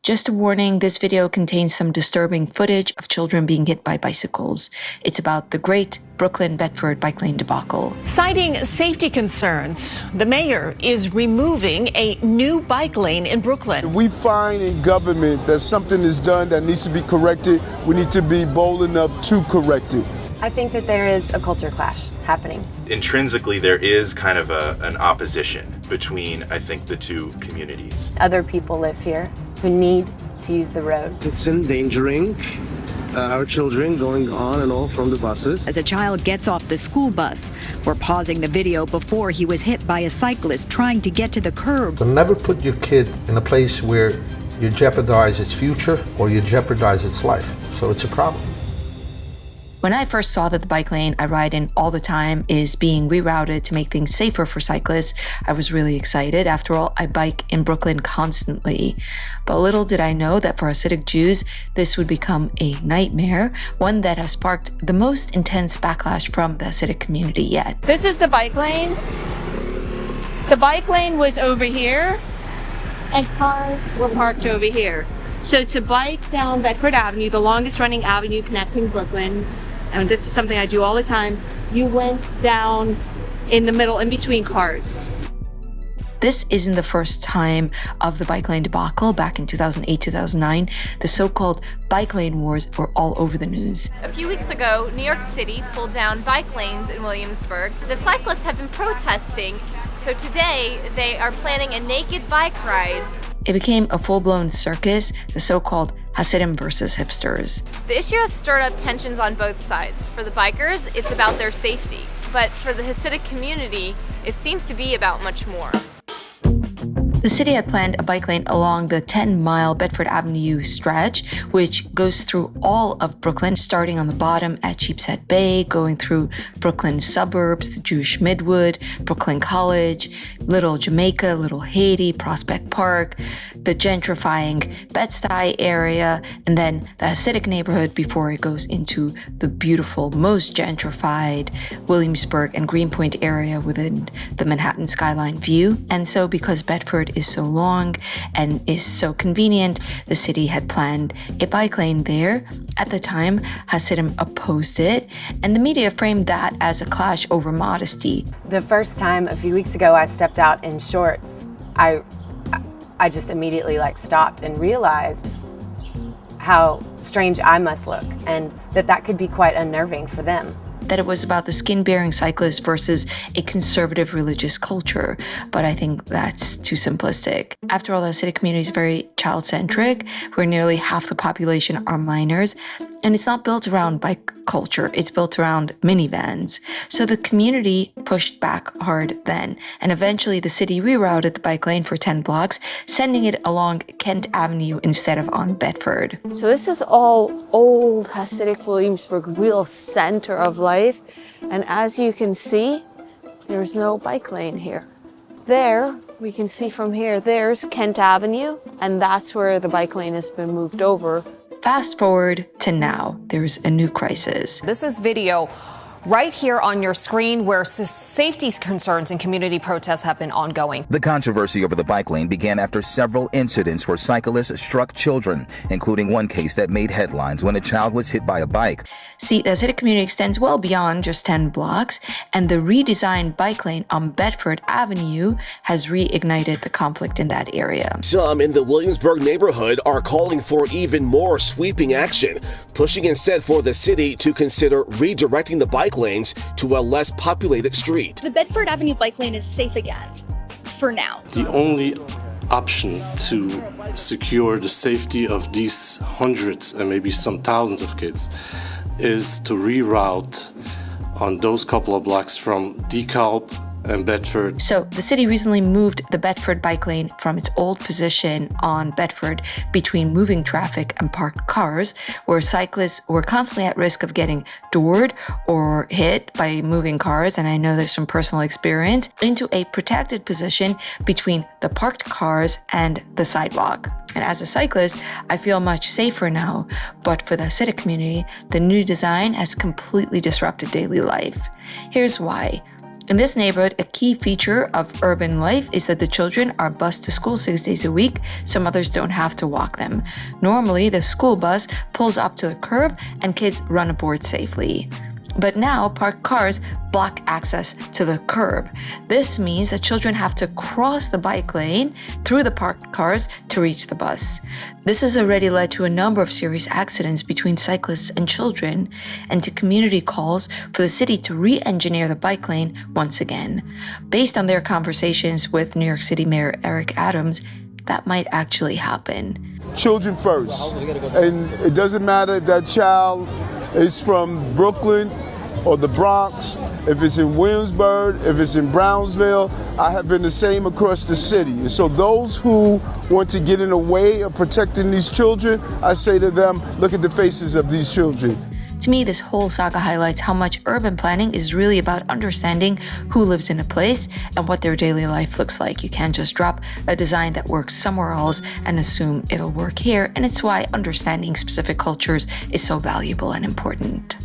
Just a warning, this video contains some disturbing footage of children being hit by bicycles. It's about the great Brooklyn Bedford Bike Lane debacle. Citing safety concerns, the mayor is removing a new bike lane in Brooklyn. If we find in government that something is done that needs to be corrected, we need to be bold enough to correct it. I think that there is a culture clash happening. Intrinsically, there is kind of an opposition between, I think, the two communities. Other people live here who need to use the road. It's endangering our children going on and off from the buses. As a child gets off the school bus, we're pausing the video before he was hit by a cyclist trying to get to the curb. So never put your kid in a place where you jeopardize its future or you jeopardize its life. So it's a problem. When I first saw that the bike lane I ride in all the time is being rerouted to make things safer for cyclists, I was really excited. After all, I bike in Brooklyn constantly. But little did I know that for Hasidic Jews, this would become a nightmare, one that has sparked the most intense backlash from the Hasidic community yet. This is the bike lane. The bike lane was over here, and cars were parked over here. So to bike down Bedford Avenue, the longest running avenue connecting Brooklyn, and this is something I do all the time, you went down in the middle, in between cars. This isn't the first time of the bike lane debacle. Back in 2008-2009, the so-called bike lane wars were all over the news. A few weeks ago, New York City pulled down bike lanes in Williamsburg. The cyclists have been protesting, so today they are planning a naked bike ride. It became a full-blown circus, the so-called Hasidim versus hipsters. The issue has stirred up tensions on both sides. For the bikers, it's about their safety. But for the Hasidic community, it seems to be about much more. The city had planned a bike lane along the 10-mile Bedford Avenue stretch, which goes through all of Brooklyn, starting on the bottom at Sheepshead Bay, going through Brooklyn suburbs, the Jewish Midwood, Brooklyn College, Little Jamaica, Little Haiti, Prospect Park, the gentrifying Bed-Stuy area, and then the Hasidic neighborhood before it goes into the beautiful, most gentrified Williamsburg and Greenpoint area within the Manhattan skyline view. And so because Bedford is so long and is so convenient, the city had planned a bike lane there. At the time, Hasidim opposed it, and the media framed that as a clash over modesty. The first time a few weeks ago I stepped out in shorts, I just immediately stopped and realized how strange I must look, and that could be quite unnerving for them. That it was about the skin-bearing cyclist versus a conservative religious culture, but I think that's too simplistic. After all, the Hasidic community is very child-centric, where nearly half the population are minors, and it's not built around bike culture, it's built around minivans. So the community pushed back hard then, and eventually the city rerouted the bike lane for 10 blocks, sending it along Kent Avenue instead of on Bedford. So this is all old Hasidic Williamsburg, real center of life. And as you can see, there's no bike lane here. There, we can see from here, there's Kent Avenue, and that's where the bike lane has been moved over. Fast forward to now, there's a new crisis. This is video right here on your screen where safety concerns and community protests have been ongoing. The controversy over the bike lane began after several incidents where cyclists struck children, including one case that made headlines when a child was hit by a bike. See, the Hasidic community extends well beyond just 10 blocks, and the redesigned bike lane on Bedford Avenue has reignited the conflict in that area. Some in the Williamsburg neighborhood are calling for even more sweeping action, pushing instead for the city to consider redirecting the bike lanes to a less populated street. The Bedford Avenue bike lane is safe again, for now. The only option to secure the safety of these hundreds and maybe some thousands of kids is to reroute on those couple of blocks from DeKalb and Bedford. So the city recently moved the Bedford bike lane from its old position on Bedford between moving traffic and parked cars, where cyclists were constantly at risk of getting doored or hit by moving cars, and I know this from personal experience, into a protected position between the parked cars and the sidewalk. And as a cyclist, I feel much safer now, but for the Hasidic community, the new design has completely disrupted daily life. Here's why. In this neighborhood, a key feature of urban life is that the children are bused to school 6 days a week, so mothers don't have to walk them. Normally, the school bus pulls up to the curb and kids run aboard safely. But now, parked cars block access to the curb. This means that children have to cross the bike lane through the parked cars to reach the bus. This has already led to a number of serious accidents between cyclists and children, and to community calls for the city to re-engineer the bike lane once again. Based on their conversations with New York City Mayor Eric Adams, that might actually happen. Children first. And it doesn't matter if that child is from Brooklyn or the Bronx, if it's in Williamsburg, if it's in Brownsville. I have been the same across the city. And so those who want to get in the way of protecting these children, I say to them, look at the faces of these children. To me, this whole saga highlights how much urban planning is really about understanding who lives in a place and what their daily life looks like. You can't just drop a design that works somewhere else and assume it'll work here, and it's why understanding specific cultures is so valuable and important.